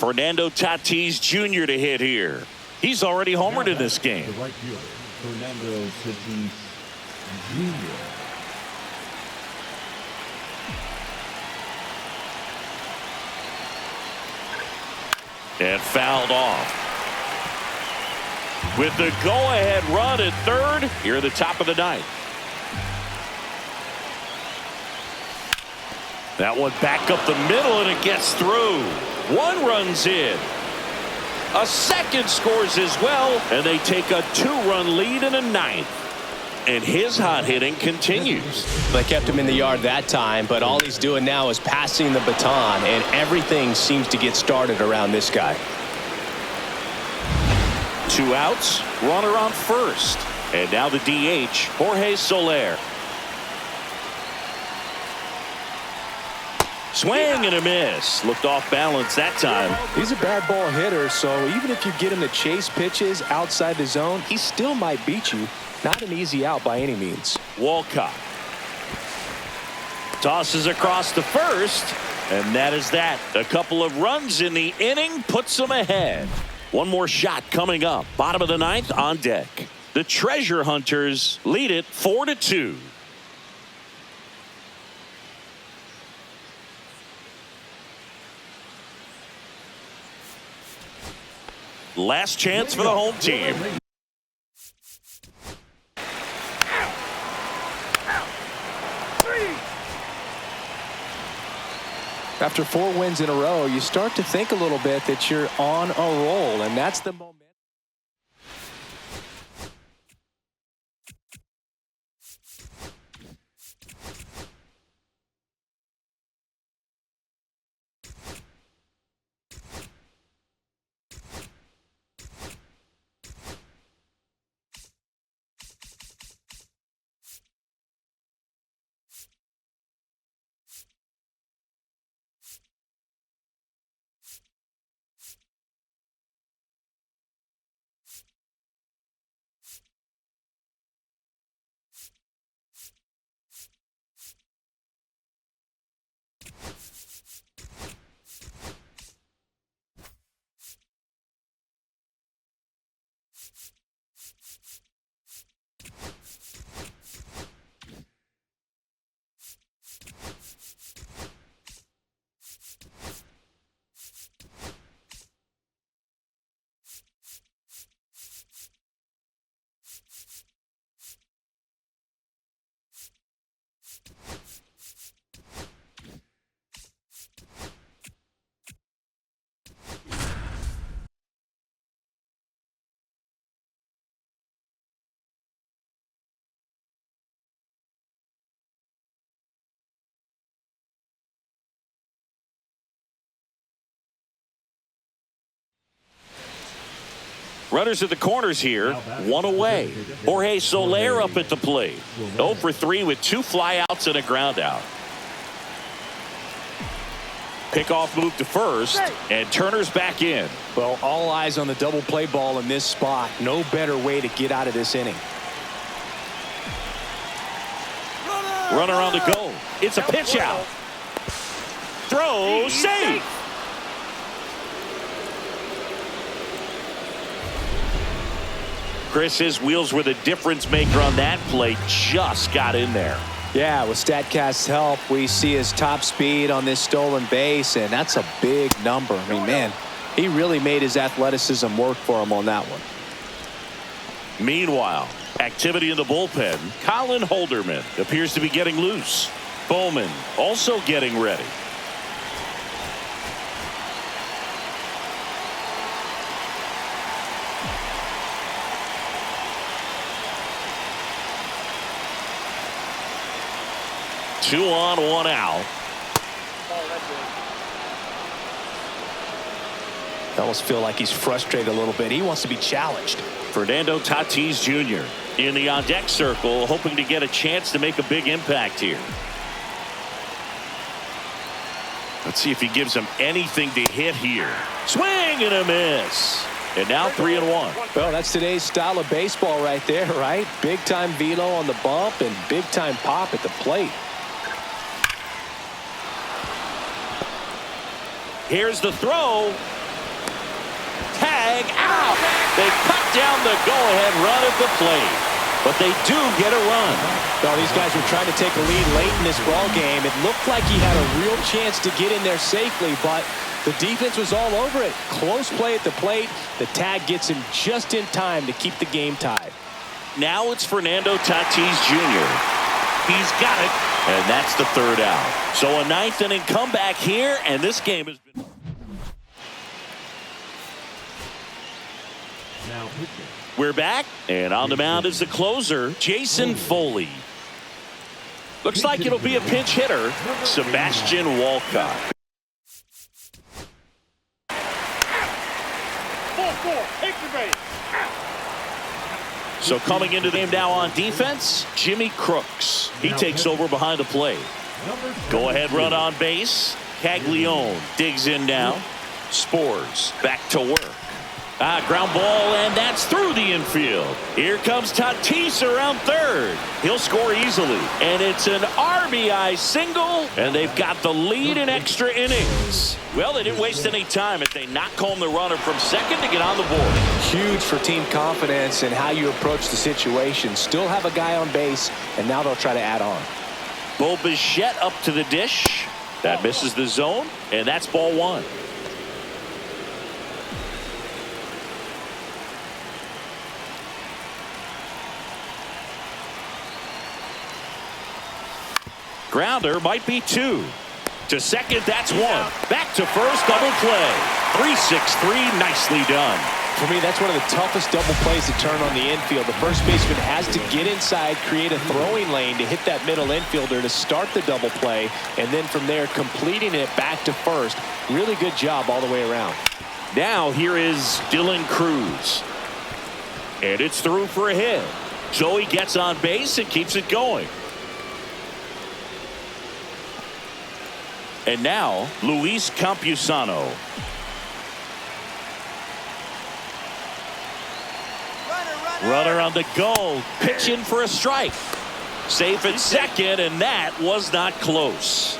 Fernando Tatis Jr. to hit here. He's already homered in this game. The right fielder, Fernando Tatis Jr. And fouled off. With the go-ahead run at third, here at the top of the ninth. That one back up the middle, and it gets through. One runs in. A second scores as well, and they take a 2-run lead in a ninth. And his hot hitting continues. They kept him in the yard that time, but all he's doing now is passing the baton, and everything seems to get started around this guy. 2 outs, runner on first. And now the DH, Jorge Soler. Swing and a miss. Looked off balance that time. He's a bad ball hitter, so even if you get him to chase pitches outside the zone, he still might beat you. Not an easy out by any means. Walcott tosses across to first, and that is that. A couple of runs in the inning puts them ahead. One more shot coming up. Bottom of the ninth on deck. The Treasure Hunters lead it 4-2. Last chance for the home team. After 4 wins in a row, you start to think a little bit that you're on a roll, and that's the moment. Runners at the corners here, one away. Jorge Soler up at the plate. 0 for 3 with 2 flyouts and a ground out. Pickoff move to first, and Turner's back in. Well, all eyes on the double play ball in this spot. No better way to get out of this inning. Runner on the go. It's a pitch out. Throw, safe. Chris, his wheels were the difference maker on that play. Just got in there. Yeah, with StatCast's help, we see his top speed on this stolen base, and that's a big number. I mean, man, he really made his athleticism work for him on that one. Meanwhile, activity in the bullpen. Colin Holderman appears to be getting loose. Bowman also getting ready. Two on, one out. I almost feel like he's frustrated a little bit. He wants to be challenged. Fernando Tatis Jr. in the on-deck circle, hoping to get a chance to make a big impact here. Let's see if he gives him anything to hit here. Swing and a miss. And now 3-1. Well, that's today's style of baseball right there, right? Big-time velo on the bump and big-time pop at the plate. Here's the throw. flag out. They cut down the go-ahead run at the plate, but they do get a run. Well, these guys were trying to take a lead late in this ball game. It looked like he had a real chance to get in there safely, but the defense was all over it. Close play at the plate. The tag gets him just in time to keep the game tied. Now it's Fernando Tatis Jr. He's got it, and that's the third out. So a ninth inning comeback here, and this game has been... Now pitching. We're back, and on the mound is the closer, Jason Foley. Looks like it'll be a pinch hitter, Sebastian Walcott. So coming into the game now on defense, Jimmy Crooks. He takes over behind the plate. Go ahead run on base. Caglione digs in now. Spores back to work. Ground ball, and that's through the infield. Here comes Tatis around third. He'll score easily, and it's an RBI single, and they've got the lead in extra innings. Well, they didn't waste any time as they knock home the runner from second to get on the board. Huge for team confidence and how you approach the situation. Still have a guy on base, and now they'll try to add on. Bo Bichette up to the dish. That misses the zone, and that's ball one. Grounder might be two. To second, that's one. Back to first, double play. 3-6-3, nicely done. For me, that's one of the toughest double plays to turn on the infield. The first baseman has to get inside, create a throwing lane to hit that middle infielder to start the double play, and then from there, completing it back to first. Really good job all the way around. Now here is Dylan Cruz. And it's through for a hit. So he gets on base and keeps it going. And now, Luis Campusano. Runner on the go. Pitching for a strike. Safe at second, and that was not close.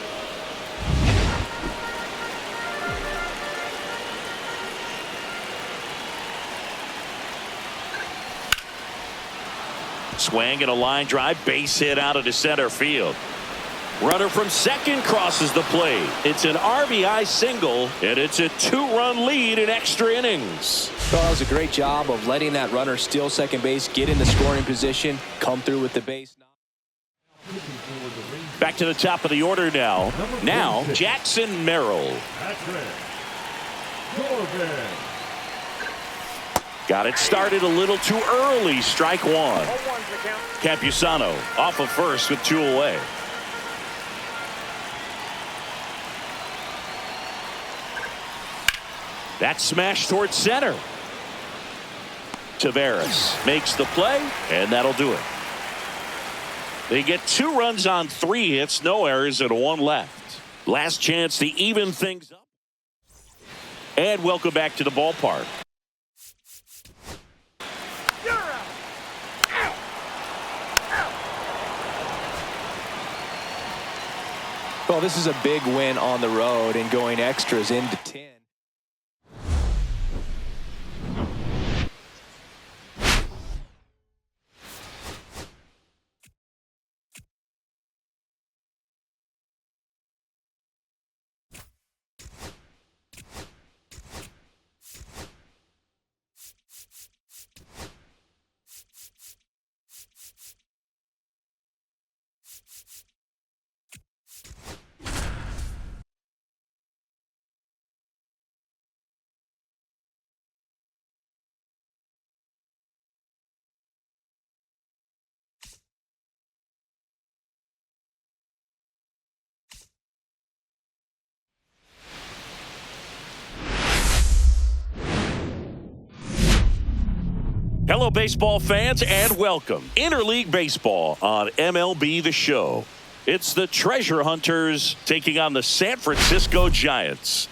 Swing and a line drive. Base hit out into center field. Runner from second crosses the plate. It's an RBI single, and it's a two-run lead in extra innings. Well, that was a great job of letting that runner steal second base, get in the scoring position, come through with the base. Back to the top of the order now. Now, Jackson Merrill. Got it started a little too early. Strike one. Campusano off of first with two away. That smash towards center. Taveras makes the play, and that'll do it. They get 2 runs on 3 hits, no errors, and 1 left. Last chance to even things up. And welcome back to the ballpark. Well, this is a big win on the road and going extras into 10. Hello, baseball fans, and welcome. Interleague Baseball on MLB The Show. It's the Treasure Hunters taking on the San Francisco Giants.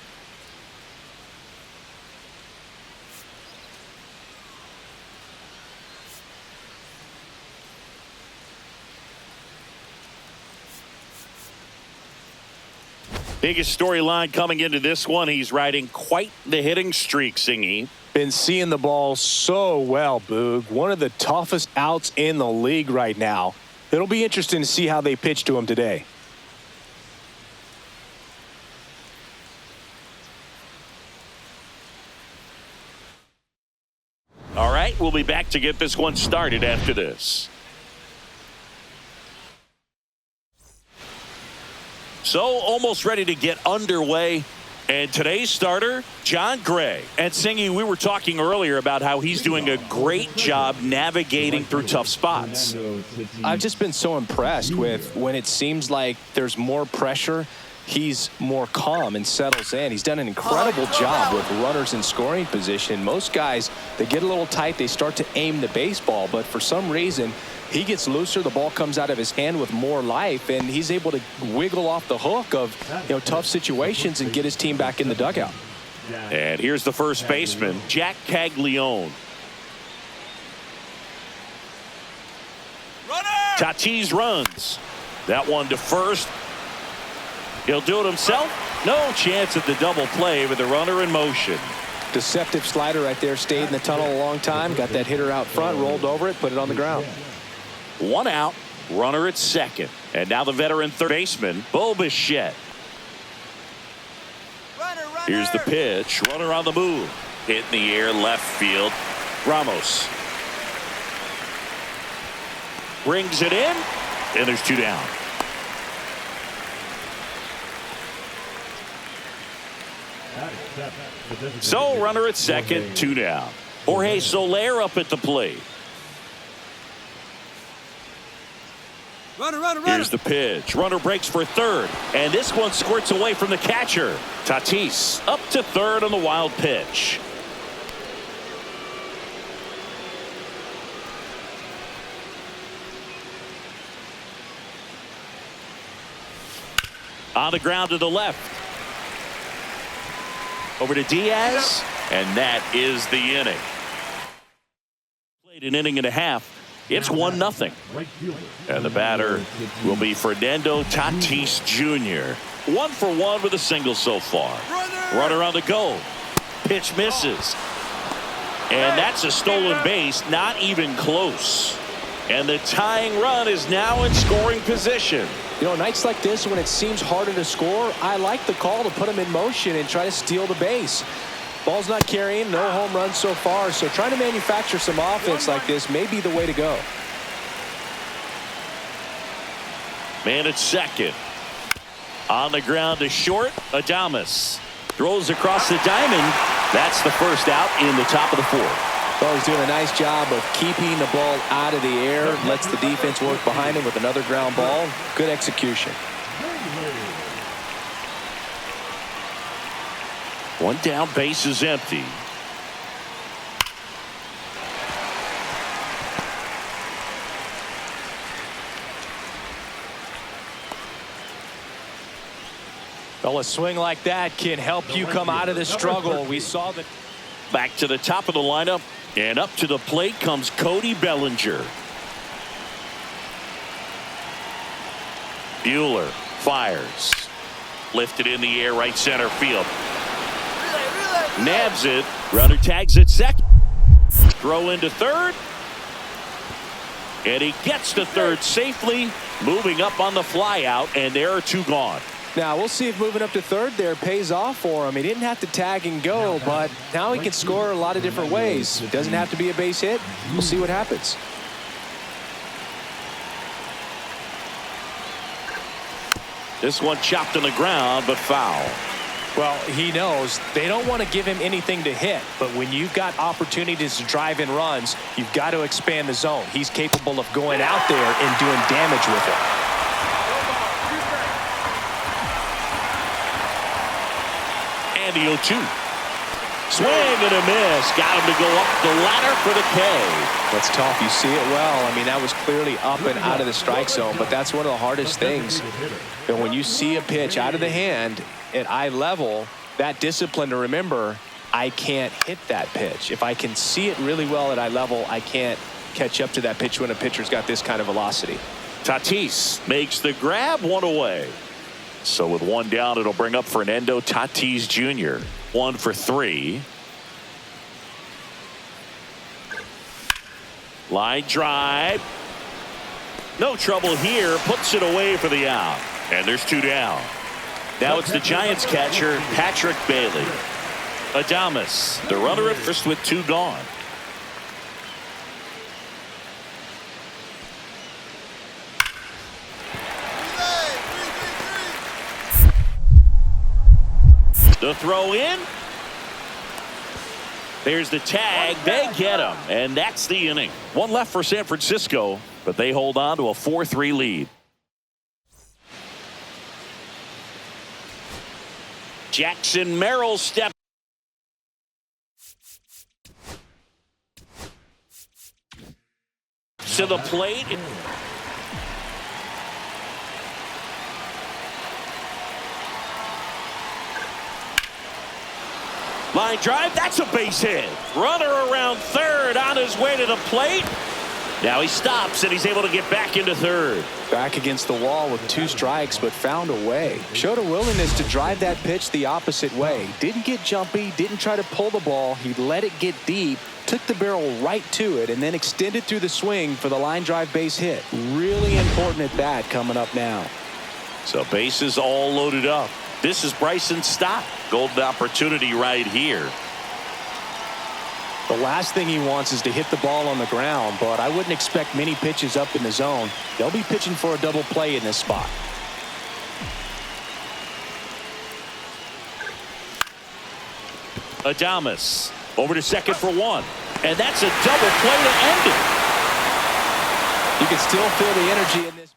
Biggest storyline coming into this one, he's riding quite the hitting streak, Singy. Been seeing the ball so well, Boog. One of the toughest outs in the league right now. It'll be interesting to see how they pitch to him today. All right, we'll be back to get this one started after this. So almost ready to get underway. And today's starter, John Gray. And Singy, we were talking earlier about how he's doing a great job navigating through tough spots. I've just been so impressed with when it seems like there's more pressure, he's more calm and settles in. He's done an incredible job with runners in scoring position. Most guys, they get a little tight, they start to aim the baseball, but for some reason, he gets looser, the ball comes out of his hand with more life, and he's able to wiggle off the hook of tough situations and get his team back in the dugout. And here's the first baseman, Jack Caglione. Tatis runs. That one to first. He'll do it himself. No chance at the double play with the runner in motion. Deceptive slider right there, stayed in the tunnel a long time, got that hitter out front, rolled over it, put it on the ground. One out, runner at second. And now the veteran third baseman, Bo Bichette. Here's the pitch, runner on the move. Hit in the air, left field. Ramos. Brings it in, and there's two down. So runner at second, two down. Jorge Soler up at the plate. Runner. Here's the pitch. Runner breaks for third. And this one squirts away from the catcher. Tatis up to third on the wild pitch. On the ground to the left. Over to Diaz. And that is the inning. Played an inning and a half. It's 1-0. And the batter will be Fernando Tatis Jr. 1 for 1 with a single so far. Runner on the go. Pitch misses. And that's a stolen base, not even close. And the tying run is now in scoring position. Nights like this when it seems harder to score, I like the call to put him in motion and try to steal the base. Ball's not carrying, no home runs so far, so trying to manufacture some offense like this may be the way to go. Man at second. On the ground to short, Adames. Throws across the diamond. That's the first out in the top of the fourth. Well, he's doing a nice job of keeping the ball out of the air, lets the defense work behind him with another ground ball. Good execution. One down, base is empty. Well, a swing like that can help you come out of the struggle. We saw that. Back to the top of the lineup, and up to the plate comes Cody Bellinger. Buehler fires. Lifted in the air, right center field. Nabs it. Runner tags at second. Throw into third. And he gets to third safely. Moving up on the fly out, and there are two gone. Now, we'll see if moving up to third there pays off for him. He didn't have to tag and go, but now he can score a lot of different ways. It doesn't have to be a base hit. We'll see what happens. This one chopped on the ground, but foul. Well, he knows they don't want to give him anything to hit, but when you've got opportunities to drive in runs, you've got to expand the zone. He's capable of going out there and doing damage with it. And the 0-2. Swing and a miss. Got him to go up the ladder for the K. That's tough. You see it well. I mean, that was clearly up and out of the strike zone, but that's one of the hardest things. And when you see a pitch out of the hand at eye level, that discipline to remember, I can't hit that pitch. If I can see it really well at eye level, I can't catch up to that pitch when a pitcher's got this kind of velocity. Tatis makes the grab, one away. So with one down, it'll bring up Fernando Tatis Jr. 1 for 3. Line drive. No trouble here. Puts it away for the out. And there's 2 down. Now it's the Giants catcher, Patrick Bailey. Adames, the runner at first with 2 gone. The throw in. There's the tag. They get him. And that's the inning. 1 left for San Francisco, but they hold on to a 4-3 lead. Jackson Merrill step. To the plate. Line drive, that's a base hit. Runner around third on his way to the plate. Now he stops and he's able to get back into third. Back against the wall with 2 strikes, but found a way. Showed a willingness to drive that pitch the opposite way. Didn't get jumpy, didn't try to pull the ball. He let it get deep, took the barrel right to it, and then extended through the swing for the line drive base hit. Really important at bat coming up now. So bases all loaded up. This is Bryson Stott. Golden opportunity right here. The last thing he wants is to hit the ball on the ground, but I wouldn't expect many pitches up in the zone. They'll be pitching for a double play in this spot. Adames over to second for 1. And that's a double play to end it. You can still feel the energy in this.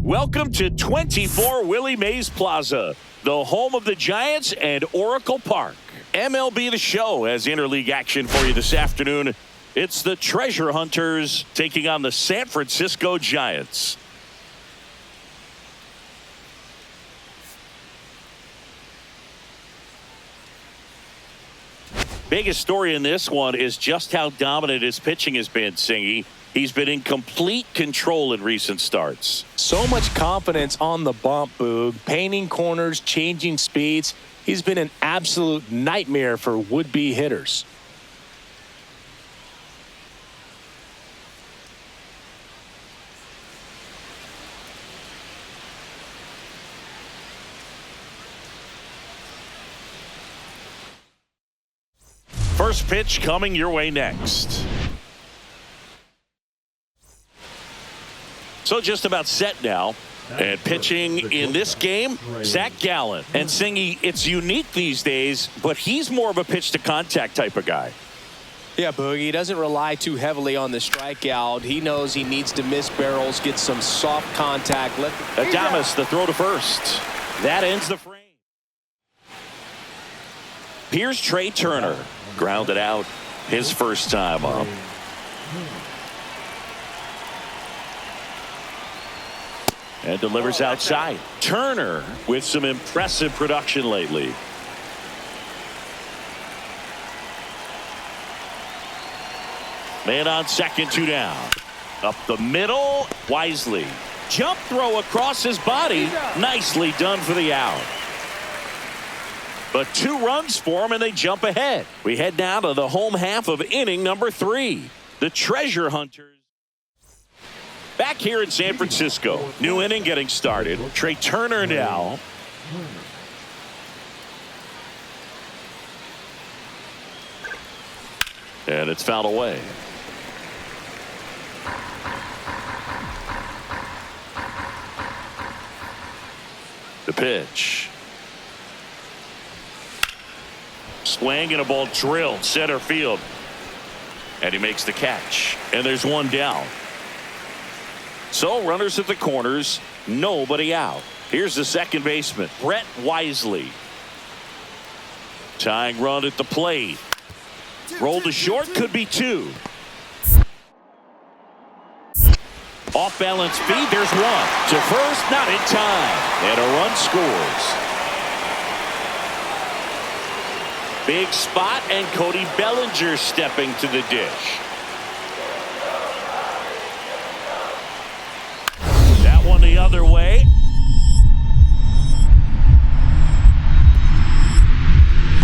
Welcome to 24 Willie Mays Plaza, the home of the Giants and Oracle Park. MLB The Show has interleague action for you this afternoon. It's the Treasure Hunters taking on the San Francisco Giants. Biggest story in this one is just how dominant his pitching has been, Singy. He's been in complete control in recent starts. So much confidence on the bump, Boog. Painting corners, changing speeds. He's been an absolute nightmare for would-be hitters. First pitch coming your way next. So just about set now. And pitching in this game, Zach Gallen. And Singy, it's unique these days, but he's more of a pitch-to-contact type of guy. Yeah, Boogie, he doesn't rely too heavily on the strikeout. He knows he needs to miss barrels, get some soft contact. Adames, the throw to first. That ends the frame. Here's Trey Turner. Grounded out his first time up. And delivers outside. Turner with some impressive production lately. Man on second, 2 down. Up the middle, Wisely. Jump throw across his body. Nicely done for the out. But 2 runs for him, and they jump ahead. We head now to the home half of inning number 3. The Treasure Hunters. Back here in San Francisco. New inning getting started. Trey Turner now. And it's fouled away. The pitch. Swing and a ball drilled center field. And he makes the catch. And there's 1 down. So runners at the corners. Nobody out. Here's the second baseman, Brett Wisely. Tying run at the plate. Roll to short, could be 2. Off balance feed, there's 1. To first, not in time. And a run scores. Big spot, and Cody Bellinger stepping to the dish. That one the other way.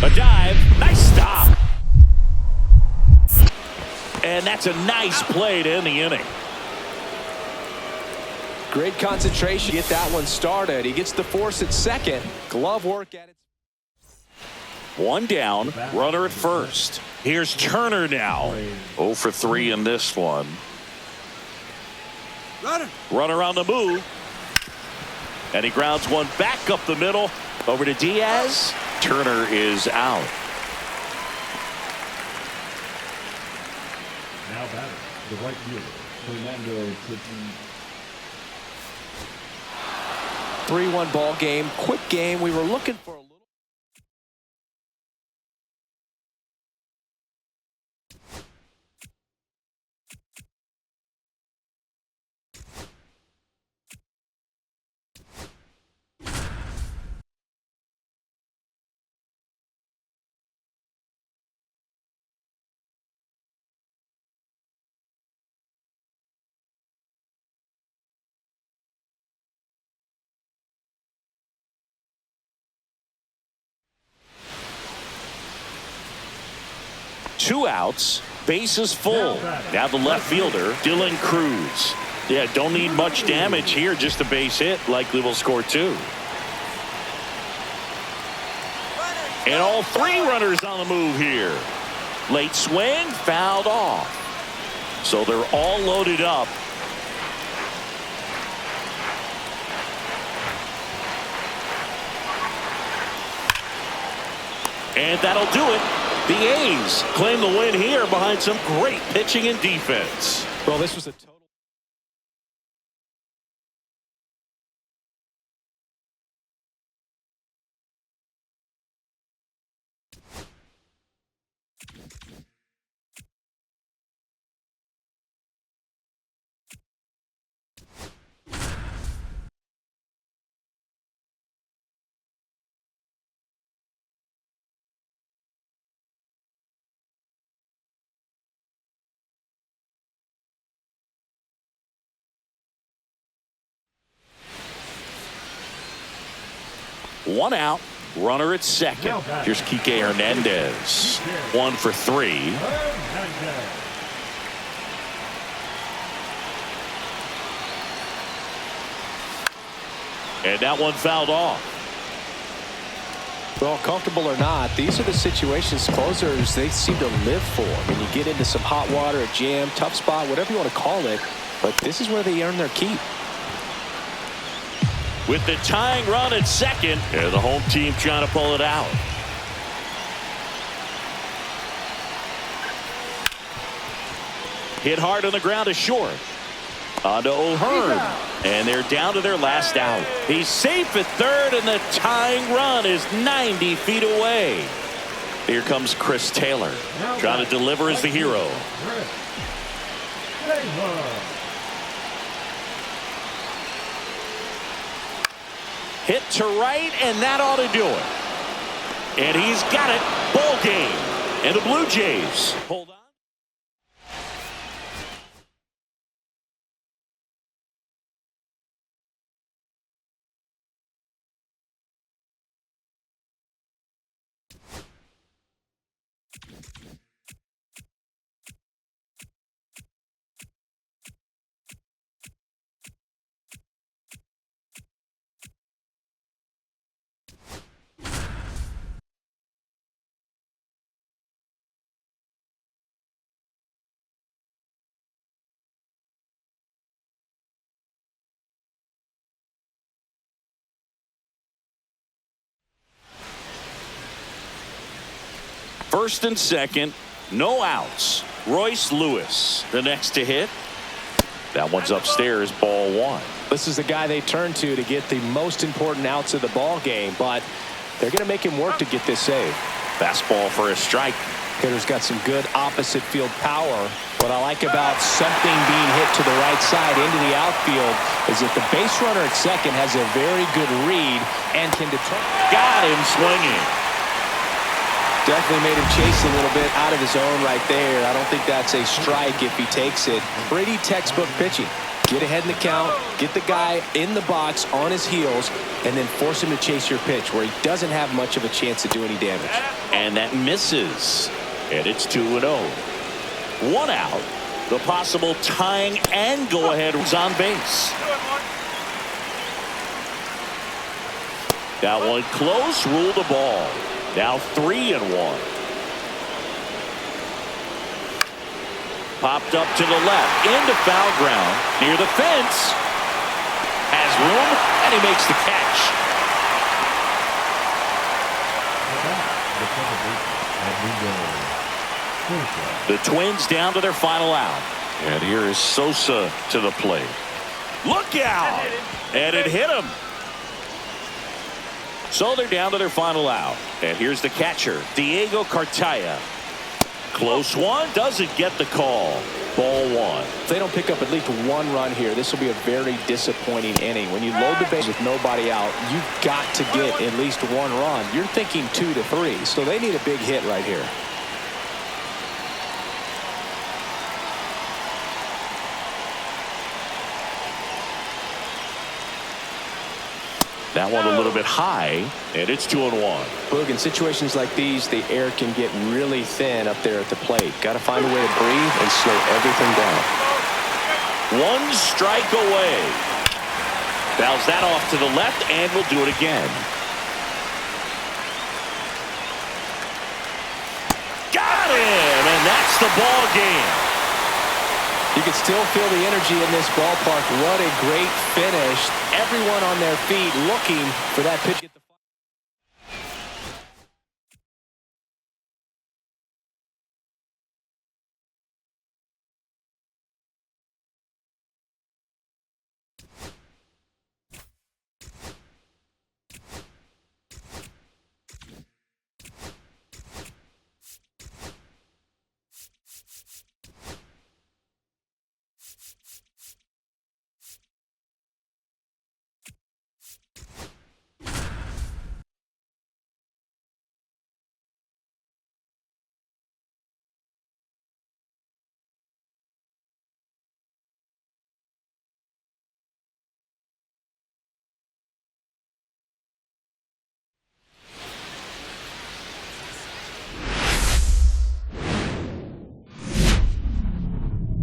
A dive, nice stop. And that's a nice play to end the inning. Great concentration. Get that one started. He gets the force at second. Glove work at it. 1 down. Runner at first. Here's Turner now. 0 for 3 in this one. Runner on the move. And he grounds one back up the middle. Over to Diaz. Turner is out. Now batter, the right fielder, Fernando Tatis. 3-1 ball game. Quick game. We were looking for a little. Two outs, bases full. Now the left fielder, Dylan Cruz. Yeah, don't need much damage here, just a base hit. Likely will score 2. And all 3 runners on the move here. Late swing, fouled off. So they're all loaded up. And that'll do it. The A's claim the win here behind some great pitching and defense. Well, this was a total. One out, runner at second. Here's Kike Hernandez. 1 for 3. And that one fouled off. Well, comfortable or not, these are the situations closers they seem to live for. When you get into some hot water, a jam, tough spot, whatever you want to call it. But this is where they earn their keep. with the tying run at second, and the home team trying to pull it out. Hit hard on the ground to short. On to O'Hearn. And they're down to their last out. He's safe at third, and the tying run is 90 feet away. Here comes Chris Taylor, trying to deliver as the hero. Hit to right, and that ought to do it. And he's got it. Ball game. And the Blue Jays hold on. First and second, no outs. Royce Lewis, the next to hit. That one's upstairs, ball one. This is the guy they turn to get the most important outs of the ball game, but they're going to make him work to get this save. Fastball for a strike. Hitter's got some good opposite field power. What I like about something being hit to the right side into the outfield is that the base runner at second has a very good read and can determine. Got him swinging. Definitely made him chase a little bit out of his own right there. I don't think that's a strike if he takes it. Pretty textbook pitching. Get ahead in the count, get the guy in the box on his heels, and then force him to chase your pitch where he doesn't have much of a chance to do any damage. And that misses. And it's 2-0. One out. The possible tying and go-ahead was on base. That one close, ruled the ball. Now 3-1. Popped up to the left, into foul ground, near the fence. Has room, and he makes the catch. The Twins down to their final out. And here is Sosa to the plate. Look out! And it hit him. So they're down to their final out. And here's the catcher, Diego Cartaya. Close one, doesn't get the call. Ball one. If they don't pick up at least one run here, this will be a very disappointing inning. When you load the base with nobody out, you've got to get at least one run. You're thinking 2 to 3, so they need a big hit right here. That one a little bit high, and it's 2-1. Boog, in situations like these, the air can get really thin up there at the plate. Got to find a way to breathe and slow everything down. One strike away. Fouls that off to the left, and we'll do it again. Got him, and that's the ball game. You can still feel the energy in this ballpark. What a great finish. Everyone on their feet looking for that pitch.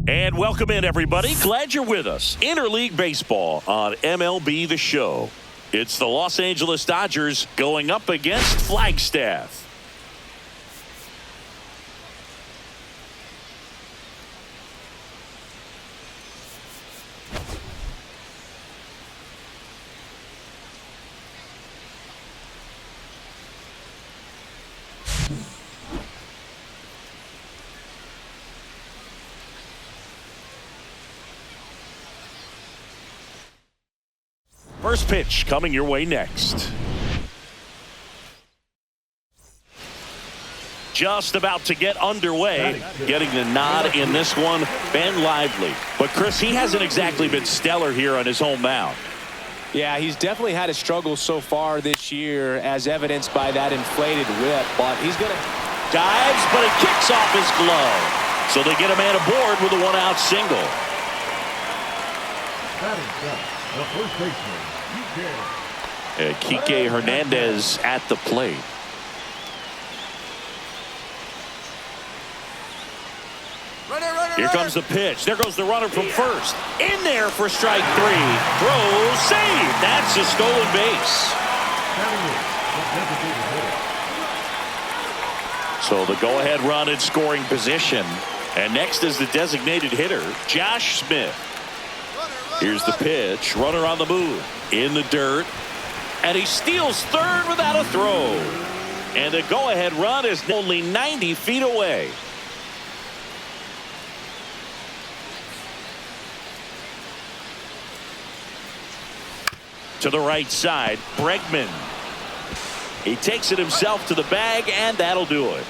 And welcome in, everybody. Glad you're with us. Interleague Baseball on MLB The Show. It's the Los Angeles Dodgers going up against Flagstaff. First pitch coming your way next. Just about to get underway. Getting the nod in this one, Ben Lively. But, Chris, he hasn't exactly been stellar here on his home mound. Yeah, he's definitely had a struggle so far this year, as evidenced by that inflated whip. But he's going to dives, but it kicks off his glove. So they get a man aboard with a one-out single. The first baseman, Kike Hernandez at the plate. Here comes the pitch. There goes the runner from first. In there for strike three. Throws, save. That's a stolen base. So the go-ahead run in scoring position. And next is the designated hitter, Josh Smith. Here's the pitch. Runner on the move. In the dirt. And he steals third without a throw. And the go-ahead run is only 90 feet away. To the right side, Bregman. He takes it himself to the bag, and that'll do it.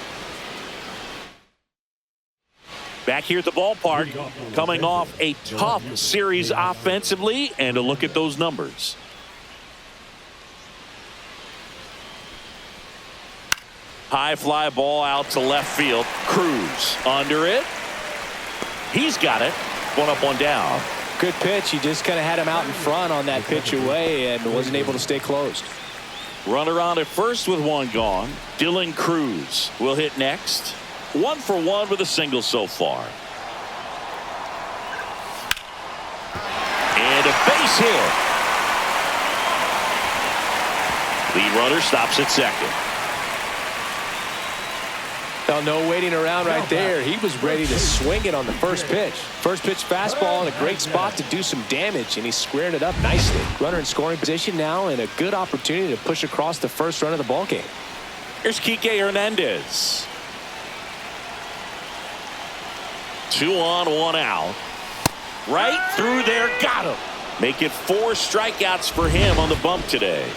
Back here at the ballpark, coming off a tough series offensively, and a look at those numbers. High fly ball out to left field. Cruz under it. He's got it. One up, one down. good pitch. He just kind of had him out in front on that pitch away and wasn't able to stay closed. Runner on at first with one gone. Dylan Cruz will hit next. 1 for 1 with a single so far. And a base hit. Lead runner stops at second. Well, no waiting around right there. He was ready to swing it on the first pitch. First pitch fastball in a great spot to do some damage, and he squared it up nicely. Runner in scoring position now, and a good opportunity to push across the first run of the ballgame. Here's Kike Hernandez. 2 on, 1 out. Right through there, got him. Make it 4 strikeouts for him on the bump today.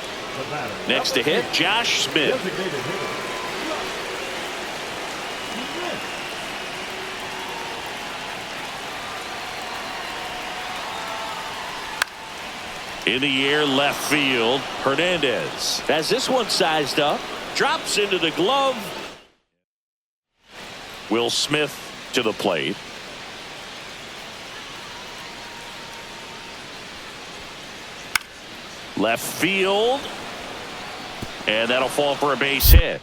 Next to hit, Josh Smith. In the air, left field. Hernandez has this one sized up. Drops into the glove. Will Smith to the plate. Left field. And that'll fall for a base hit.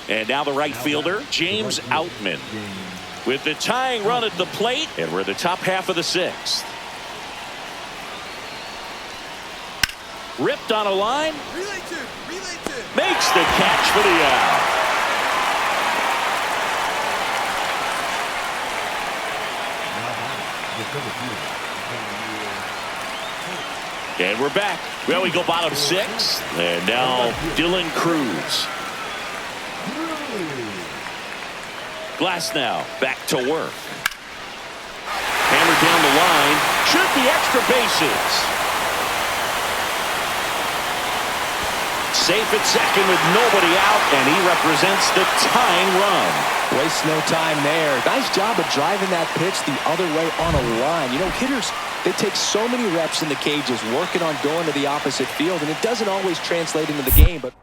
And now the right fielder, James Outman, with the tying run at the plate, and we're in the top half of the 6th. Ripped on a line. Makes the catch for the out. And we're back. Well, we go bottom 6. And now Dylan Cruz. Glass now back to work. Hammered down the line. Should be extra bases. Safe at second with nobody out, and he represents the tying run. Waste no time there. Nice job of driving that pitch the other way on a line. You know, hitters, they take so many reps in the cages working on going to the opposite field, and it doesn't always translate into the game. But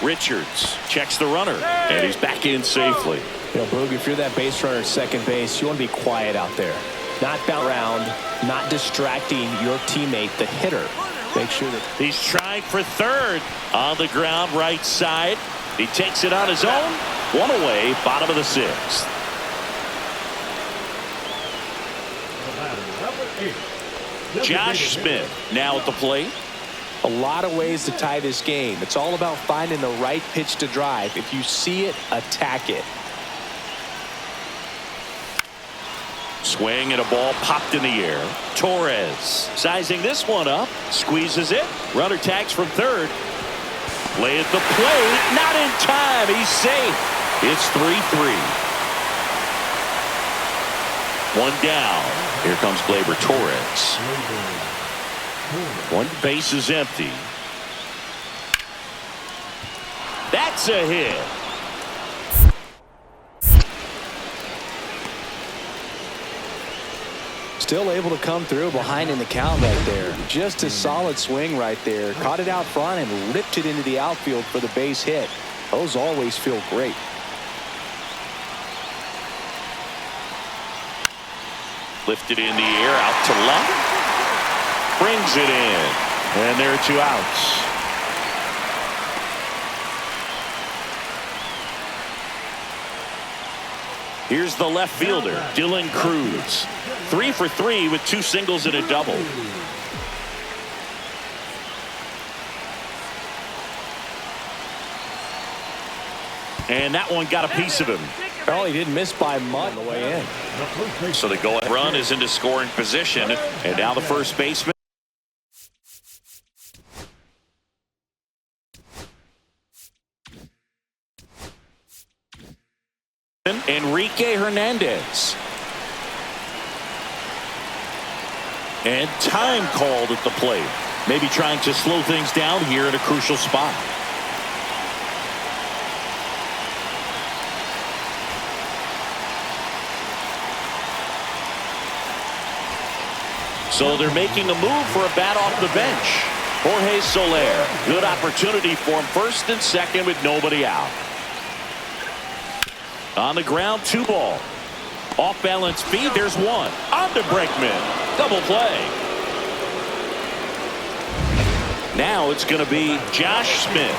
Richards checks the runner, and he's back in safely. You know, Boog, if you're that base runner at second base, you want to be quiet out there. Not bounce around, not distracting your teammate, the hitter. Make sure that he's trying for third on the ground right side. He takes it on his own. 1 away, bottom of the 6th. Josh Smith now at the plate. A lot of ways to tie this game. It's all about finding the right pitch to drive. If you see it, attack it. Swing and a ball popped in the air. Torres sizing this one up. Squeezes it. Runner tags from third. Lay at the plate. Not in time. He's safe. It's 3-3. One down. Here comes Gleyber Torres. One base is empty. That's a hit. Still able to come through behind in the count right there. Just a solid swing right there. Caught it out front and ripped it into the outfield for the base hit. Those always feel great. Lifted in the air, out to left. Brings it in. And there are 2 outs. Here's the left fielder, Dylan Cruz. 3 for 3 with 2 singles and a double. And that one got a piece of him. Well, he didn't miss by much on the way in. So the go-ahead run is into scoring position. And now the first baseman. Enrique Hernandez. And time called at the plate. Maybe trying to slow things down here in a crucial spot. So they're making a move for a bat off the bench. Jorge Soler. Good opportunity for him first and second with nobody out. On the ground, 2 ball. Off balance feed, there's 1. On to Bregman. Double play. Now it's going to be Josh Smith.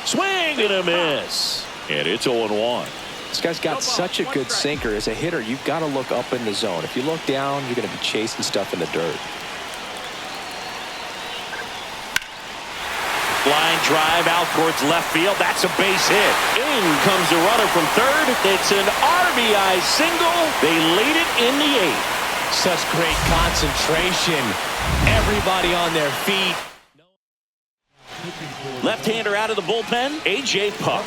Swing and a miss. And it's 0-1. This guy's got such a good sinker. As a hitter, you've got to look up in the zone. If you look down, you're going to be chasing stuff in the dirt. Line drive out towards left field. That's a base hit. In comes the runner from third. It's an RBI single. They lead it in the 8th. Such great concentration. Everybody on their feet. Left-hander out of the bullpen, A.J. Puck.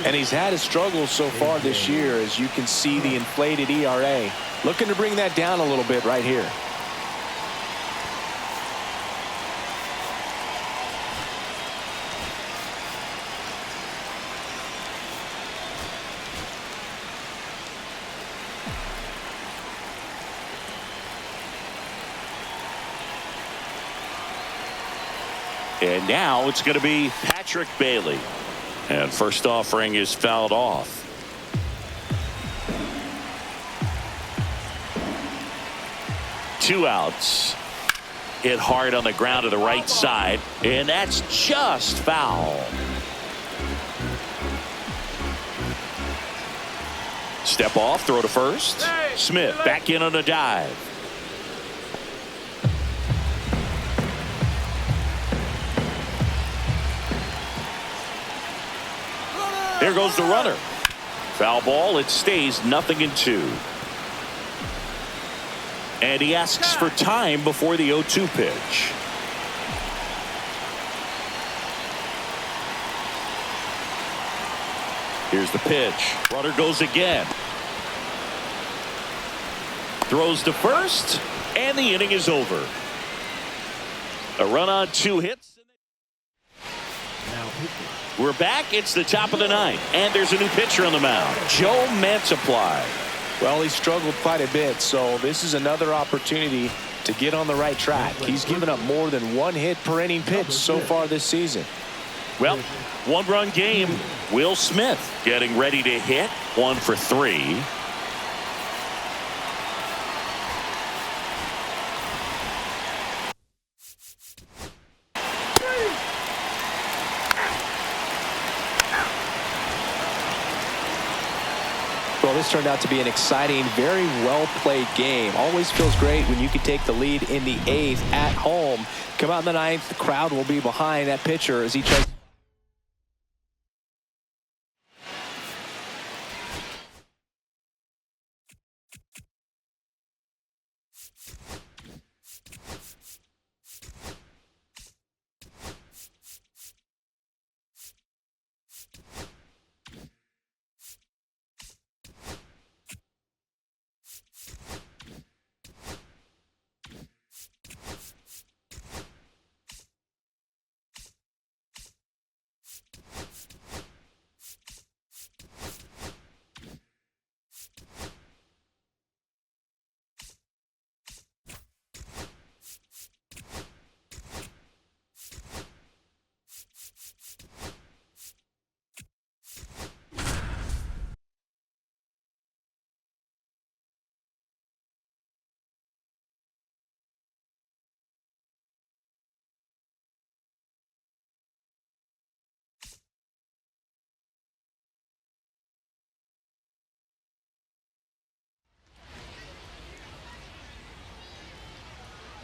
And he's had his struggles so far this year, as you can see the inflated ERA. Looking to bring that down a little bit right here. And now it's going to be Patrick Bailey. And first offering is fouled off. Two outs. Hit hard on the ground to the right side. And that's just foul. Step off, throw to first. Smith back in on a dive. There goes the runner. Foul ball. It stays 0-2. And he asks for time before the 0-2 pitch. Here's the pitch. Runner goes again. Throws to first. And the inning is over. A run on 2 hits. We're back. It's the top of the 9th. And there's a new pitcher on the mound. Joe Mantiply. Well, he struggled quite a bit, so this is another opportunity to get on the right track. He's given up more than 1 hit per inning pitch so far this season. Well, 1-run game. Will Smith getting ready to hit. 1 for 3. Well, this turned out to be an exciting, very well-played game. Always feels great when you can take the lead in the 8th at home. Come out in the 9th, the crowd will be behind that pitcher as he tries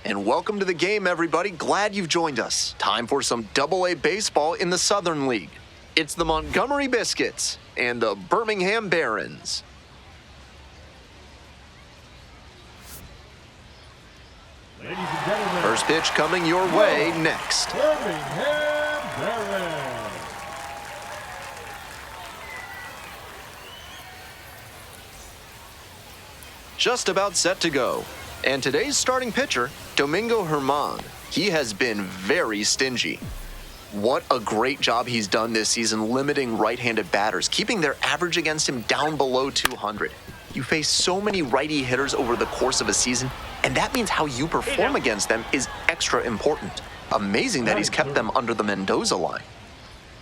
And welcome to the game, everybody. Glad you've joined us. Time for some Double-A baseball in the Southern League. It's the Montgomery Biscuits and the Birmingham Barons. Ladies and gentlemen, First pitch coming your way next. Birmingham Barons. Just about set to go. And today's starting pitcher, Domingo Germán, he has been very stingy. What a great job he's done this season limiting right-handed batters, keeping their average against him down below 200. You face so many righty hitters over the course of a season, and that means how you perform against them is extra important. Amazing that he's kept them under the Mendoza line.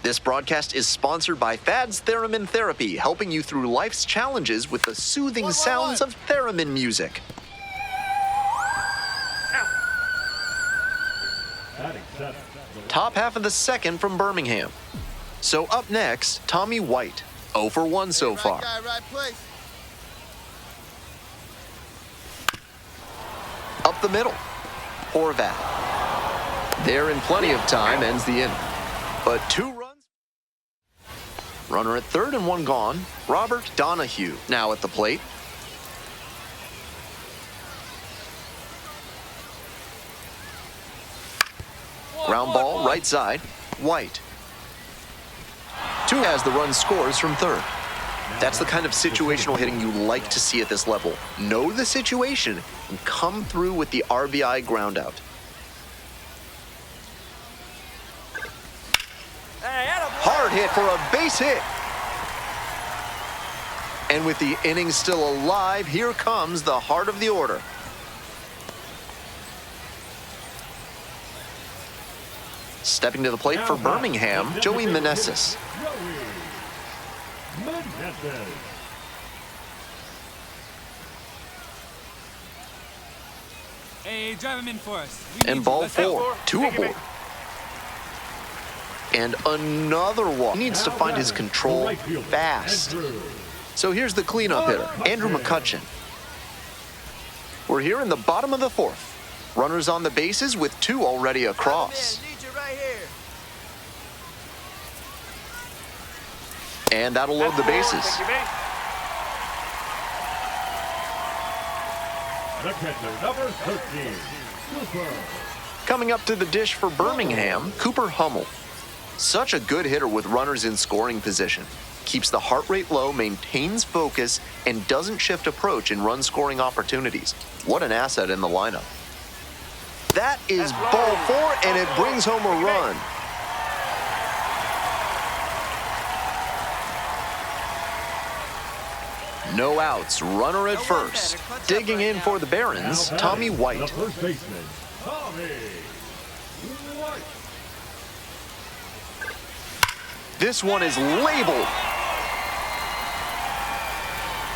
This broadcast is sponsored by Thad's Theremin Therapy, helping you through life's challenges with the soothing sounds of theremin music. Top half of the second from Birmingham. So up next, Tommy White, 0 for 1 so far. Up the middle, Horvat. There in plenty of time, ends the inning. But 2 runs. Runner at third and 1 gone. Robert Donahue now at the plate. Ground ball, right side, White. 2 as the run scores from third. That's the kind of situational hitting you like to see at this level. Know the situation and come through with the RBI ground out. Hard hit for a base hit. And with the inning still alive, here comes the heart of the order. Stepping to the plate for Birmingham, Joey Meneses. Hey, drive him in for us. And ball 4, 2 aboard. And another walk. He needs to find his control fast. So here's the cleanup hitter, Andrew McCutcheon. We're here in the bottom of the 4th. Runners on the bases with 2 already across. And that'll load the bases. The catcher, number 13, Cooper. Coming up to the dish for Birmingham, Cooper Hummel. Such a good hitter with runners in scoring position. Keeps the heart rate low, maintains focus, and doesn't shift approach in run-scoring opportunities. What an asset in the lineup. That is ball 4, and it brings home a run. No outs, runner at first. Digging in for the Barons, Tommy The White. first baseman, Tommy White. This one is labeled.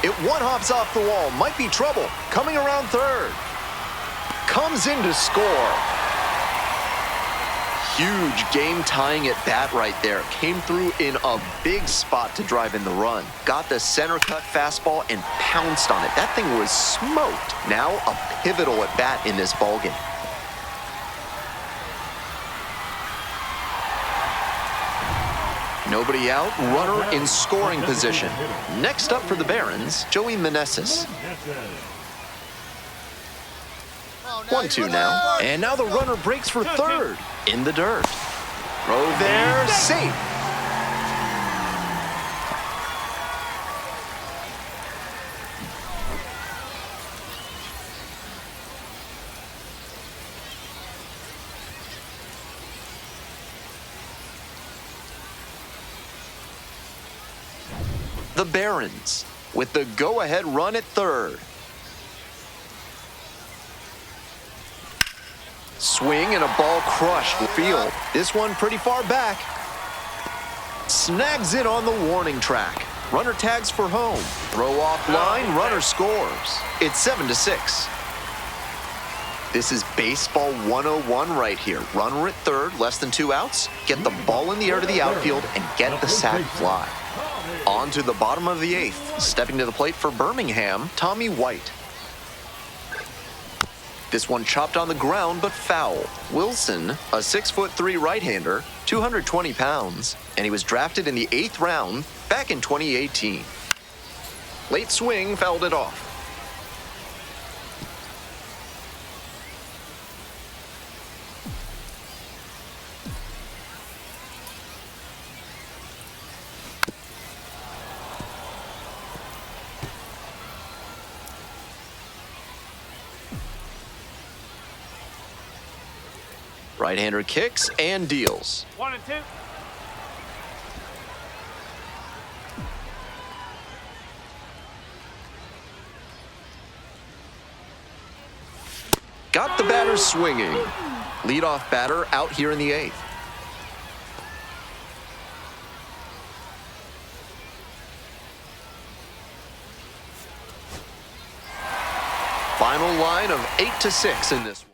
It one-hops off the wall, might be trouble. Coming around third. Comes in to score. Huge game-tying at bat right there. Came through in a big spot to drive in the run. Got the center cut fastball and pounced on it. That thing was smoked. Now a pivotal at bat in this ballgame. Nobody out, runner in scoring position. Next up for the Barons, Joey Meneses. 1-2 now. And now the runner breaks for third. In the dirt. Throw there, safe. The Barons with the go-ahead run at third. Swing and a ball crushed field. This one pretty far back. Snags it on the warning track. Runner tags for home. Throw off line, runner scores. It's 7-6. This is baseball 101 right here. Runner at third, less than 2 outs. Get the ball in the air to the outfield and get the sac fly. On to the bottom of the 8th. Stepping to the plate for Birmingham, Tommy White. This one chopped on the ground, but foul. Wilson, a 6'3" right-hander, 220 pounds, and he was drafted in the 8th round back in 2018. Late swing fouled it off. Right-hander kicks and deals. 1 and 2. Got the batter swinging. Leadoff batter out here in the 8th. Final line of 8-6 in this one.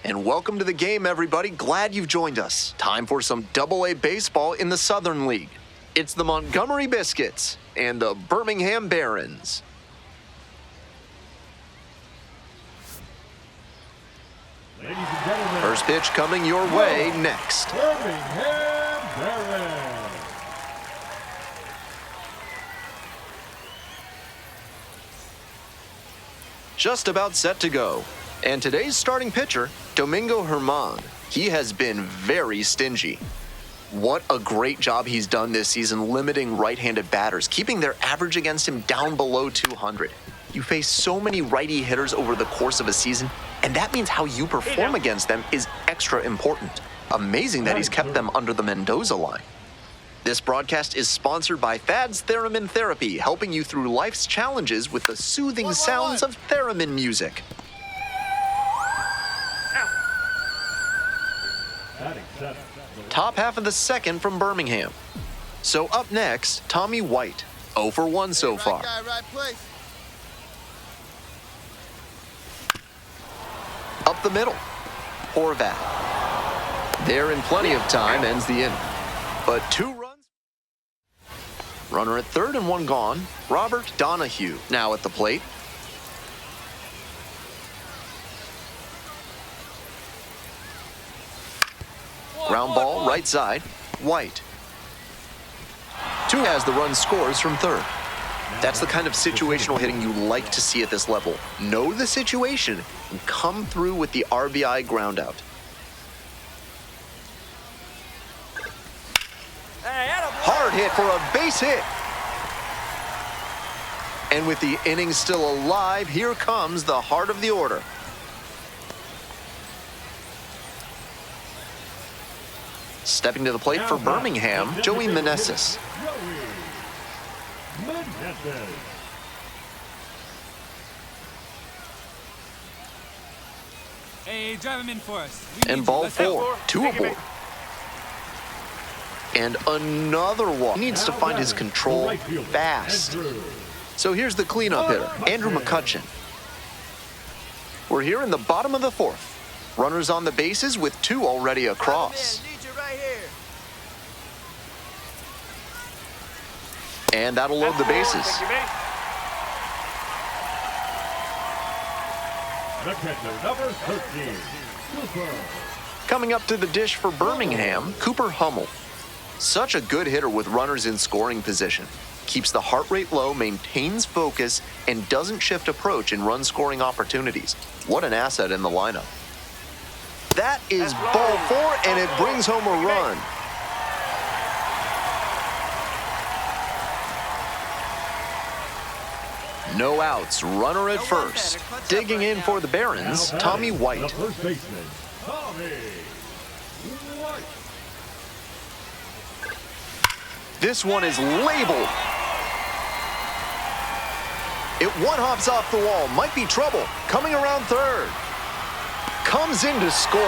And welcome to the game, everybody. Glad you've joined us. Time for some AA baseball in the Southern League. It's the Montgomery Biscuits and the Birmingham Barons. Ladies and gentlemen, First pitch coming your way next. Birmingham Barons. Just about set to go. And today's starting pitcher, Domingo Germán. He has been very stingy. What a great job he's done this season limiting right-handed batters, keeping their average against him down below 200. You face so many righty hitters over the course of a season, and that means how you perform against them is extra important. Amazing that he's kept them under the Mendoza line. This broadcast is sponsored by Thad's Theremin Therapy, helping you through life's challenges with the soothing sounds of theremin music. Top half of the second from Birmingham. So up next, Tommy White. 0 for 1 so far. Up the middle. Horvat. There in plenty of time, ends the inning. But 2 runs. Runner at third and 1 gone. Robert Donahue now at the plate. Ground ball, right side, White. 2 as the run scores from third. That's the kind of situational hitting you like to see at this level. Know the situation and come through with the RBI groundout. Hard hit for a base hit. And with the inning still alive, here comes the heart of the order. Stepping to the plate for Birmingham, Joey Meneses. Hey, drive him in for us. And ball 4, 2 aboard. And another walk. He needs to find his control fast. So here's the cleanup hitter, Andrew McCutcheon. We're here in the bottom of the 4th. Runners on the bases with 2 already across. And that'll load the bases. The catcher, number 13, Cooper. Coming up to the dish for Birmingham, Cooper Hummel. Such a good hitter with runners in scoring position. keeps the heart rate low, maintains focus, and doesn't shift approach in run-scoring opportunities. What an asset in the lineup. That is ball 4, and it brings home a run. No outs, runner at first. Digging in for the Barons, Tommy White. The first baseman, Tommy White. This one is labeled. It one-hops off the wall, might be trouble. Coming around third. Comes in to score.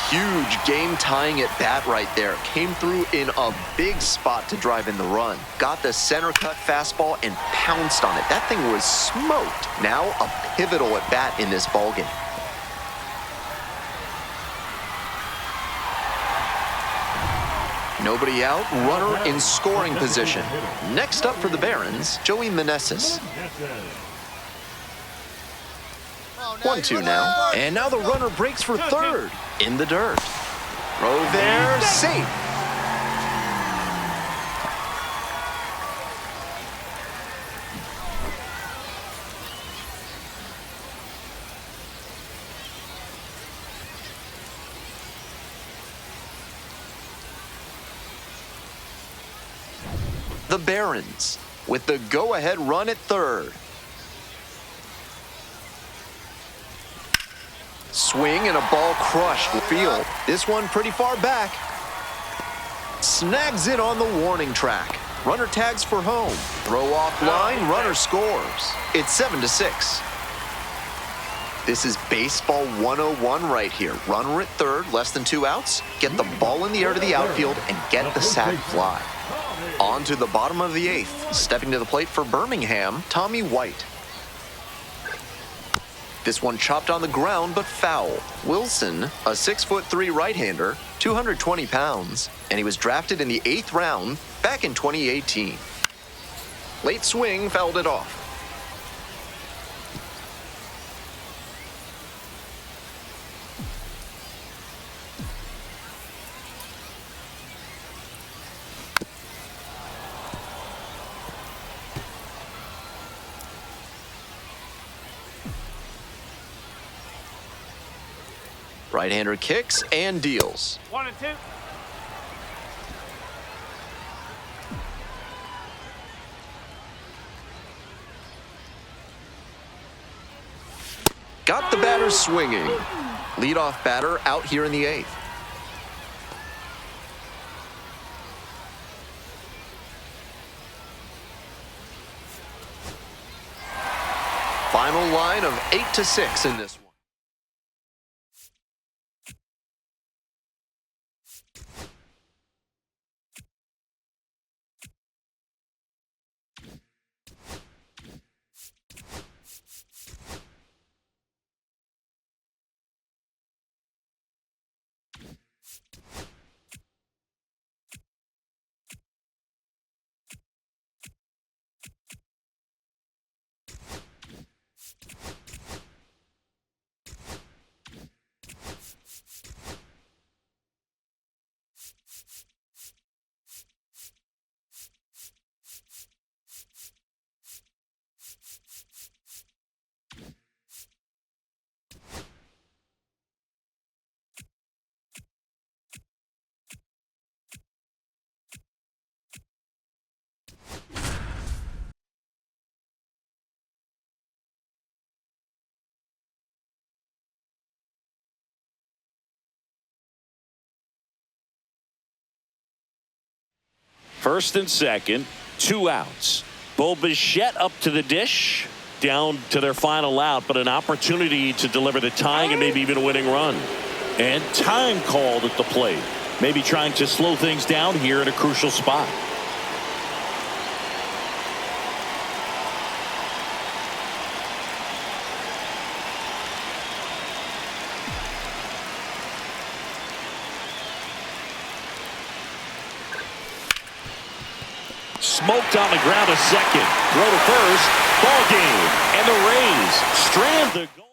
Huge game-tying at bat right there. Came through in a big spot to drive in the run. Got the center cut fastball and pounced on it. That thing was smoked. Now a pivotal at bat in this ballgame. Nobody out, runner in scoring position. Next up for the Barons, Joey Meneses. 1-2 now. And now the runner breaks for third. In the dirt. Throw there, safe. The Barons with the go-ahead run at third. Swing and a ball crushed the field. This one pretty far back. Snags it on the warning track. Runner tags for home. Throw off line, runner scores. It's 7-6. This is baseball 101 right here. Runner at third, less than 2 outs. Get the ball in the air to the outfield and get the sac fly. On to the bottom of the 8th. Stepping to the plate for Birmingham, Tommy White. This one chopped on the ground, but foul. Wilson, a 6'3" right-hander, 220 pounds, and he was drafted in the 8th round back in 2018. Late swing fouled it off. Right-hander kicks and deals. 1-2. Got the batter swinging. Leadoff batter out here in the 8th. Final line of 8-6 in this one. First and second, 2 outs. Bo Bichette up to the dish, down to their final out, but an opportunity to deliver the tying and maybe even a winning run. And time called at the plate. Maybe trying to slow things down here at a crucial spot. Smoked on the ground a second. Throw to first. Ball game. And the Rays strand the goal.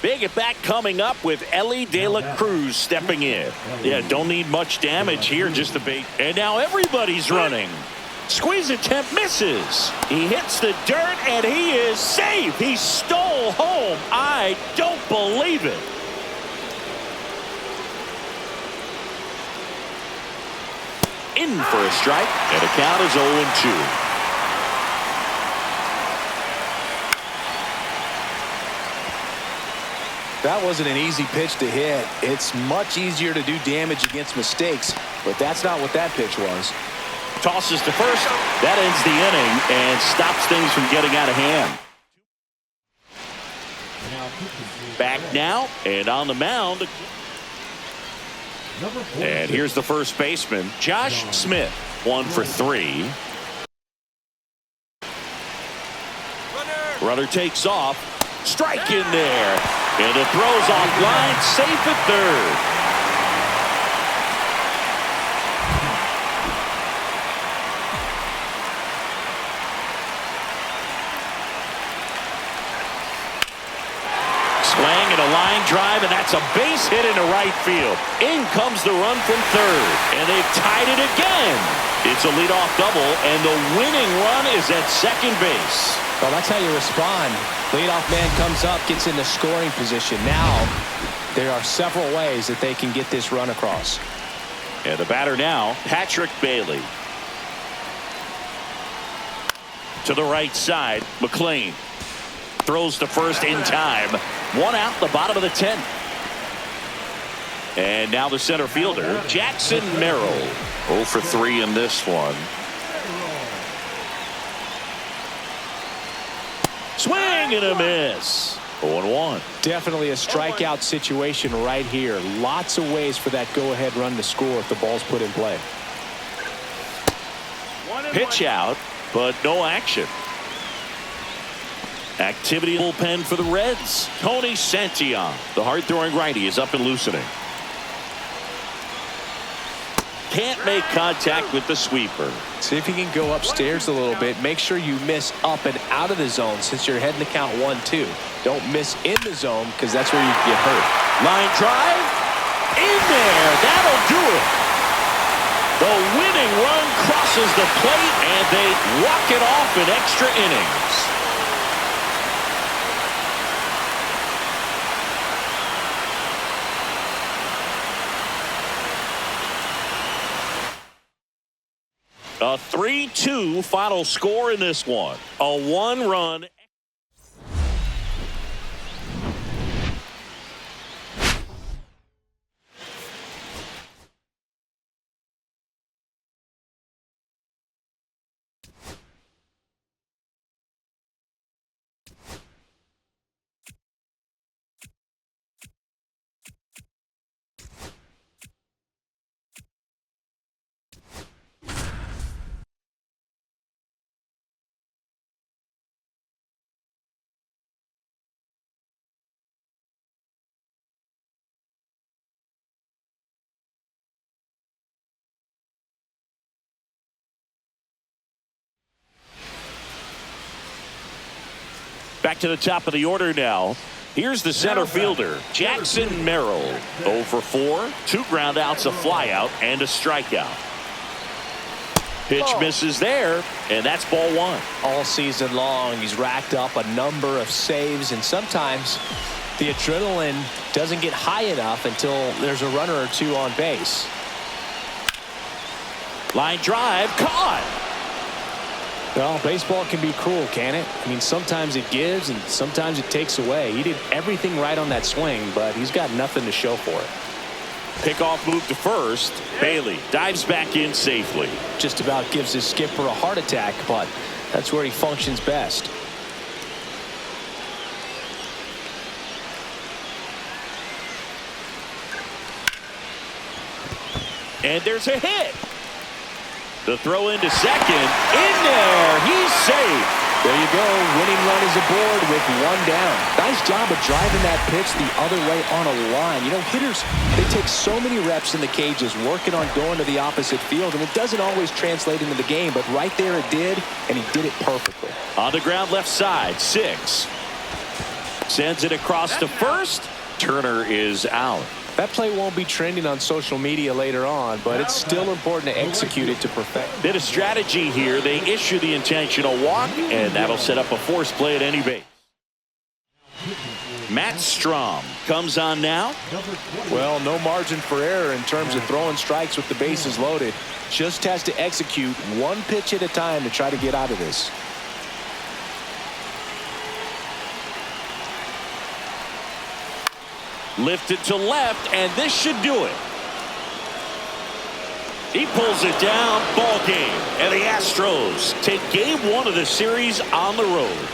Big at bat coming up with Ellie De La Cruz stepping in. Yeah, don't need much damage here, just a bait. And now everybody's running. Squeeze attempt misses. He hits the dirt and he is safe. He stole home. I don't believe it. In for a strike, and the count is 0-2. That wasn't an easy pitch to hit. It's much easier to do damage against mistakes, but that's not what that pitch was. Tosses to first. That ends the inning and stops things from getting out of hand. Back now and on the mound. And here's the first baseman, Josh Smith, 1 for 3. Runner takes off. Strike in there. And it throws off line, safe at third. Swing and a line drive, and that's a base hit into right field. In comes the run from third, and they've tied it again. It's a leadoff double, and the winning run is at second base. Well, that's how you respond. Leadoff man comes up, gets in the scoring position. Now, there are several ways that they can get this run across. And the batter now, Patrick Bailey. To the right side, McLean. Throws to first in time. 1 out, the bottom of the 10th. And now the center fielder, Jackson Merrill. 0 for 3 in this one. Swing and a miss. 0-1. Definitely a strikeout situation right here. Lots of ways for that go-ahead run to score if the ball's put in play. Pitch out, but no action. Activity bullpen for the Reds. Tony Santillan, the hard-throwing righty, is up and loosening. Can't make contact with the sweeper. See if you can go upstairs a little bit. Make sure you miss up and out of the zone since you're heading to count 1-2. Don't miss in the zone because that's where you get hurt. Line drive. In there. That'll do it. The winning run crosses the plate and they walk it off in extra innings. A 3-2 final score in this one. A 1-run. Back to the top of the order now. Here's the center fielder, Jackson Merrill. 0 for 4, 2 ground outs, a fly out, and a strikeout. Pitch misses there, and that's ball 1. All season long, he's racked up a number of saves, and sometimes the adrenaline doesn't get high enough until there's a runner or two on base. Line drive, caught. Well, baseball can be cruel, can it? I mean, sometimes it gives and sometimes it takes away. He did everything right on that swing, but he's got nothing to show for it. Pickoff move to first. Bailey dives back in safely. Just about gives his skipper a heart attack, but that's where he functions best. And there's a hit. The throw into second. In there. He's safe. There you go. Winning run is aboard with 1 down. Nice job of driving that pitch the other way on a line. You know, hitters, they take so many reps in the cages working on going to the opposite field, and it doesn't always translate into the game, but right there it did, and he did it perfectly. On the ground left side, 6. Sends it across to first. Turner is out. That play won't be trending on social media later on, but it's still important to execute it to perfect. Bit of strategy here. They issue the intentional walk, and that'll set up a force play at any base. Matt Strom comes on now. Well, no margin for error in terms of throwing strikes with the bases loaded. Just has to execute one pitch at a time to try to get out of this. Lifted to left, and this should do it. He pulls it down. Ball game. And the Astros take game 1 of the series on the road.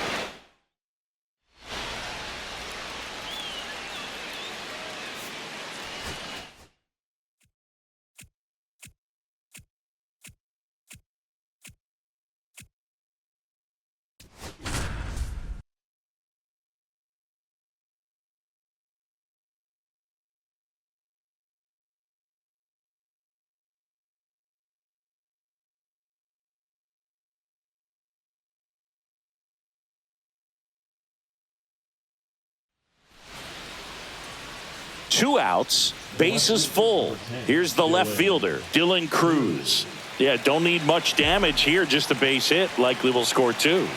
Two outs, bases full. Here's the left fielder, Dylan Cruz. Yeah, don't need much damage here, just a base hit. Likely will score 2.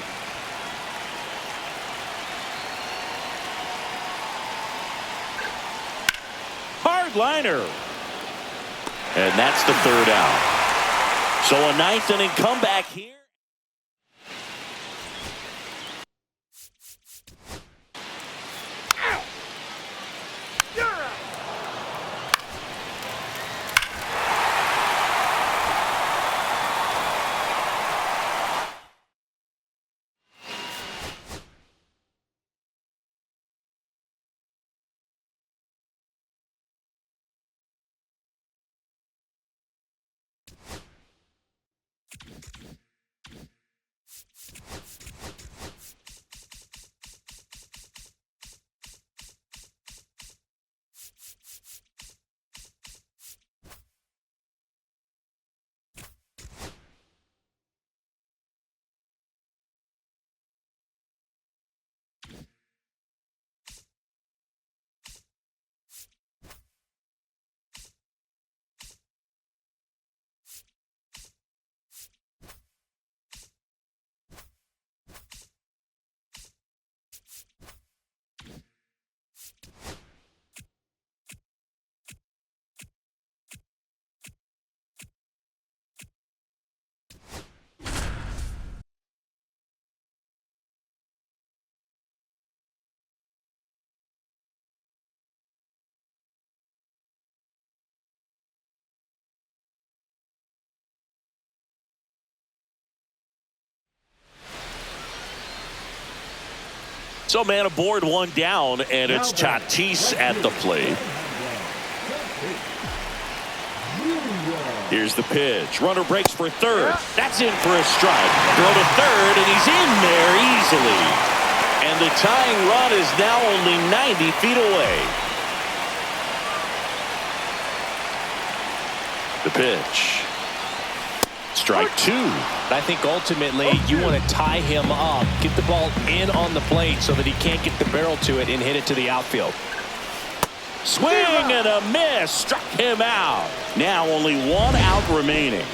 Hard liner. And that's the 3rd out. So a 9th inning comeback here. So man aboard, 1 down, and it's Tatis at the plate. Here's the pitch. Runner breaks for 3rd. That's in for a strike. Throw to 3rd, and he's in there easily. And the tying run is now only 90 feet away. The pitch. Strike 2. I think ultimately you want to tie him up, get the ball in on the plate so that he can't get the barrel to it and hit it to the outfield. Swing and a miss. Struck him out. Now only 1 out remaining.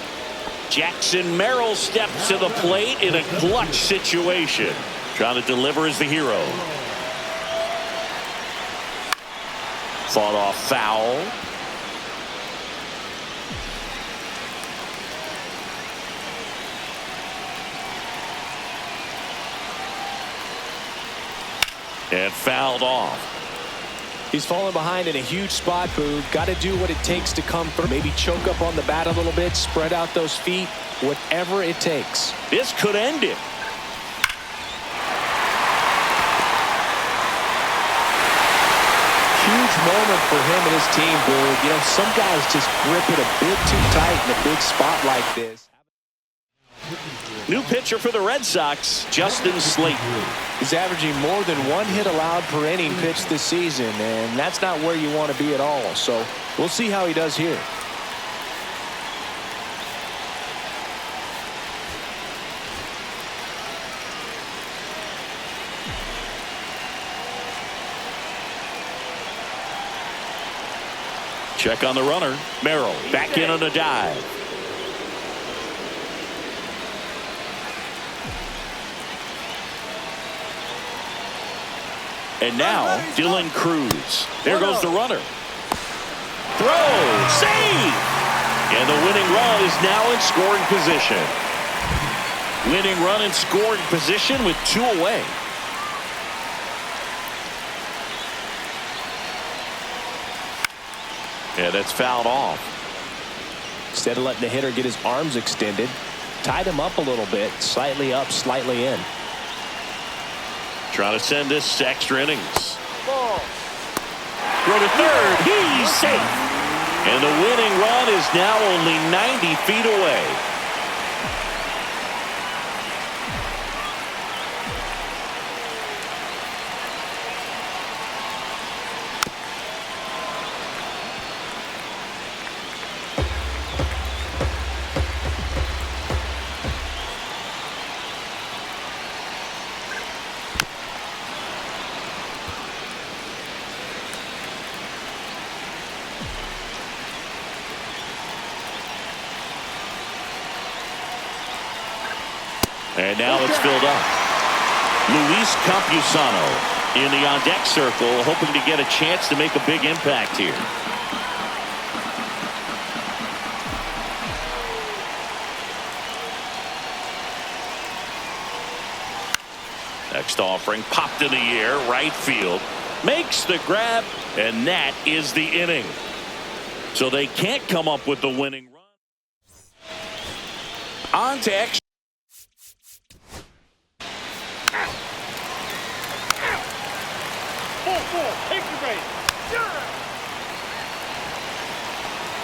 Jackson Merrill steps to the plate in a clutch situation. Trying to deliver as the hero. Fought off foul. And fouled off. He's falling behind in a huge spot, Boog. Got to do what it takes to come through. Maybe choke up on the bat a little bit, spread out those feet, whatever it takes. This could end it. Huge moment for him and his team, Boog. You know, some guys just grip it a bit too tight in a big spot like this. New pitcher for the Red Sox, Justin Slayton. He's averaging more than 1 hit allowed per inning pitched this season, and that's not where you want to be at all. So we'll see how he does here. Check on the runner. Merrill back in on a dive. And now Dylan Cruz. There goes the runner. Throw. Save. And the winning run is now in scoring position. Winning run in scoring position with 2 away. Yeah, that's fouled off. Instead of letting the hitter get his arms extended, tied him up a little bit, slightly up, slightly in. Trying to send this to extra innings. Throw to third. He's safe. And the winning run is now only 90 feet away. And now it's filled up. Luis Campusano in the on-deck circle, hoping to get a chance to make a big impact here. Next offering popped in the air, right field. Makes the grab, and that is the inning. So they can't come up with the winning run. On to extra.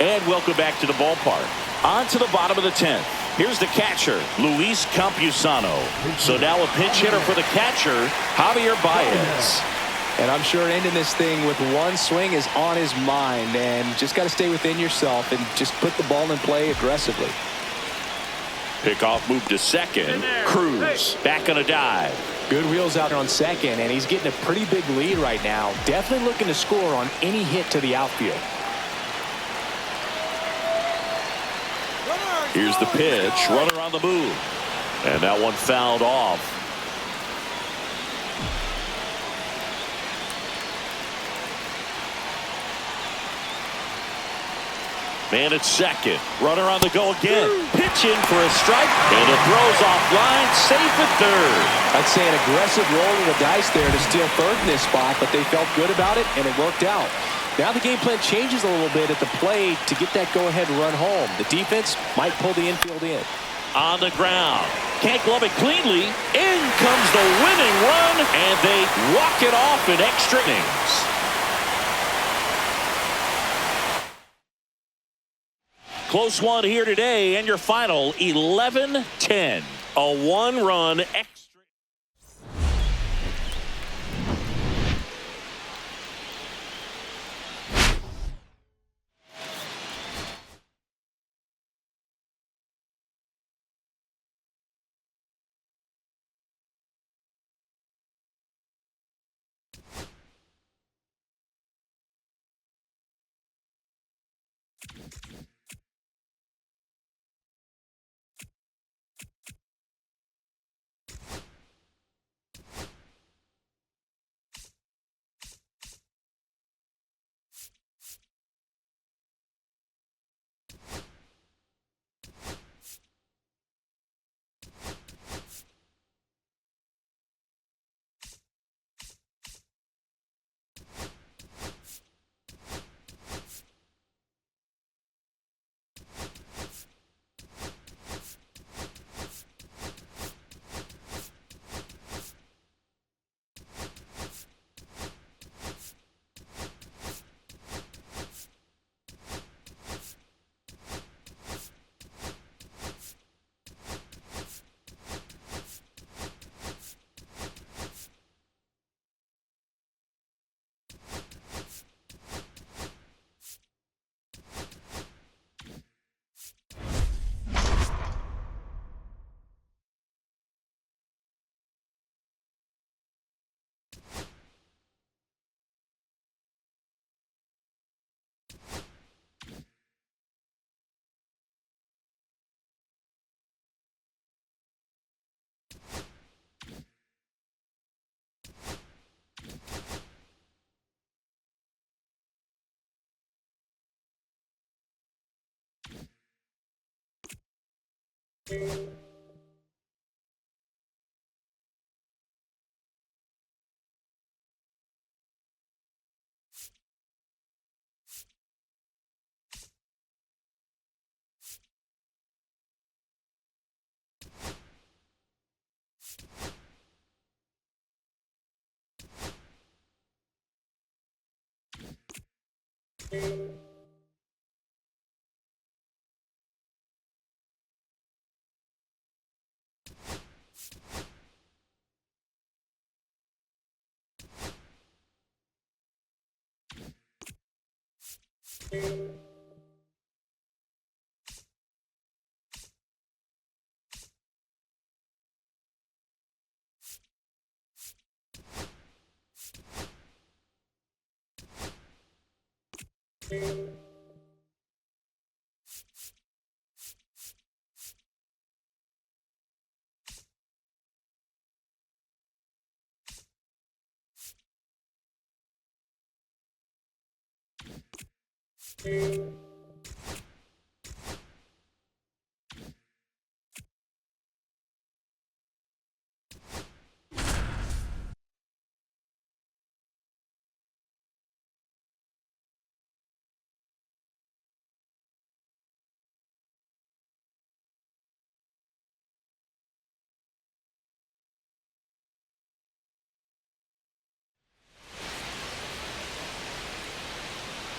And welcome back to the ballpark. On to the bottom of the 10th. Here's the catcher, Luis Campusano. So now a pinch hitter for the catcher, Javier Baez. And I'm sure ending this thing with one swing is on his mind. And just got to stay within yourself and just put the ball in play aggressively. Pickoff move to second. Cruz back on a dive. Good wheels out on second, and he's getting a pretty big lead right now. Definitely looking to score on any hit to the outfield. Here's the pitch. Runner on the move. And that one fouled off. Man at second. Runner on the go again. Pitching for a strike. And it throws off line. Safe at third. I'd say an aggressive roll of the dice there to steal third in this spot, but they felt good about it, and it worked out. Now the game plan changes a little bit at the plate to get that go-ahead run home. The defense might pull the infield in. On the ground. Can't glove it cleanly. In comes the winning run, and they walk it off in extra innings. Close one here today, and your final 11-10. A one-run extra.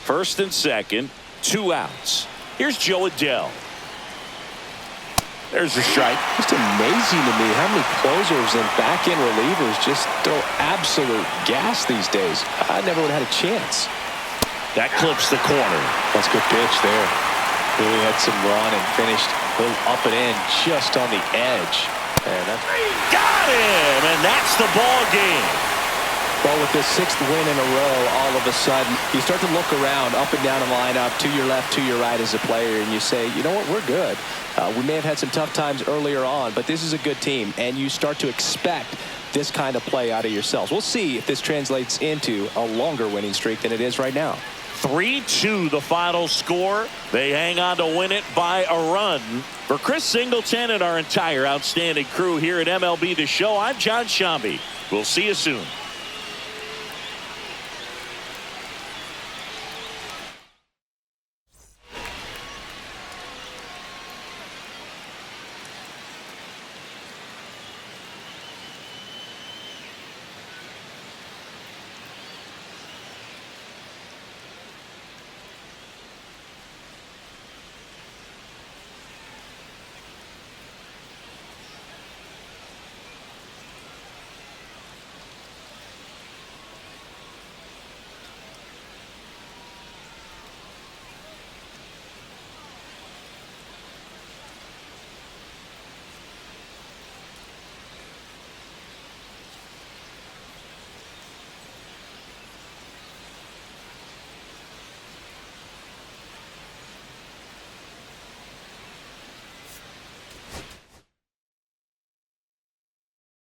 First and second, 2 outs. Here's Joe Adele. There's a strike. Just amazing to me how many closers and back-end relievers just throw absolute gas these days. I never would have had a chance. That clips the corner. That's a good pitch there. Really had some run and finished a little up and in just on the edge. And that's Got him, and that's the ball game. Well, with this 6th win in a row, all of a sudden, you start to look around, up and down the lineup, to your left, to your right as a player, and you say, you know what, we're good. We may have had some tough times earlier on, but this is a good team, and you start to expect this kind of play out of yourselves. We'll see if this translates into a longer winning streak than it is right now. 3-2 the final score. They hang on to win it by a run. For Chris Singleton and our entire outstanding crew here at MLB The Show, I'm John Shambi. We'll see you soon.